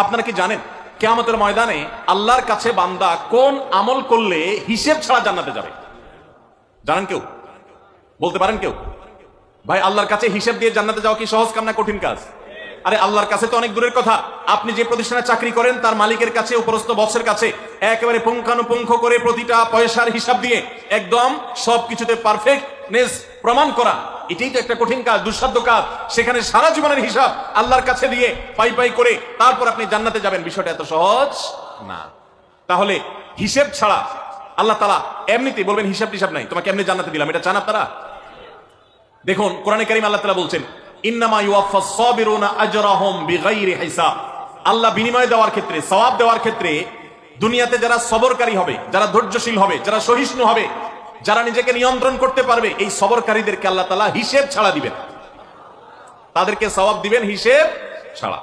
আপনারা কি জানেন কিয়ামতের ময়দানে আল্লাহর কাছে বান্দা কোন আমল করলে হিসেব ছাড়া জান্নাতে যাবে? জানেন কেউ? বলতে পারেন কেউ? ভাই, আল্লাহর কাছে হিসেব দিয়ে জান্নাতে যাওয়া কি সহজ কাম না কঠিন কাজ? আরে আল্লাহর কাছে তো অনেক দূরের কথা। আপনি যে প্রতিষ্ঠানে চাকরি করেন তার মালিকের কাছে, উপরস্থ বসের কাছে একেবারে পুঙ্খানুপুঙ্খ করে প্রতিটা পয়সার হিসাব দিয়ে একদম সবকিছুতে পারফেক্টনেস প্রমাণ করা, এটাই তো একটা কঠিন কাজ, দুঃসাধ্য কাজ। সেখানে সারা জীবনের হিসাব আল্লাহর কাছে দিয়ে পাই পাই করে তারপর আপনি জান্নাতে যাবেন, বিষয়টা এত সহজ না। তাহলে হিসেব ছাড়া আল্লাহ তাআলা এমনিতেই বলবেন হিসাব টিসাব নাই, তোমাকে এমনি জান্নাতে দিলাম, এটা চান আপনারা? দেখুন কোরআনে কারীম আল্লাহ তাআলা বলছেন ইন্নামা ইউওয়াফাস সাবিরুনা আজরাহুম বিগাইরি হিসাব। আল্লাহ বিনিময় দেওয়ার ক্ষেত্রে, সওয়াব দেওয়ার ক্ষেত্রে দুনিয়াতে যারা সবরকারী হবে, যারা ধৈর্যশীল হবে, যারা সহিষ্ণু হবে, যারা নিজেকে নিয়ন্ত্রণ করতে পারবে, এই সবরকারীদেরকে আল্লাহ তাআলা হিসেব ছাড়া দিবেন, তাদেরকে সওয়াব দিবেন হিসেব ছাড়া।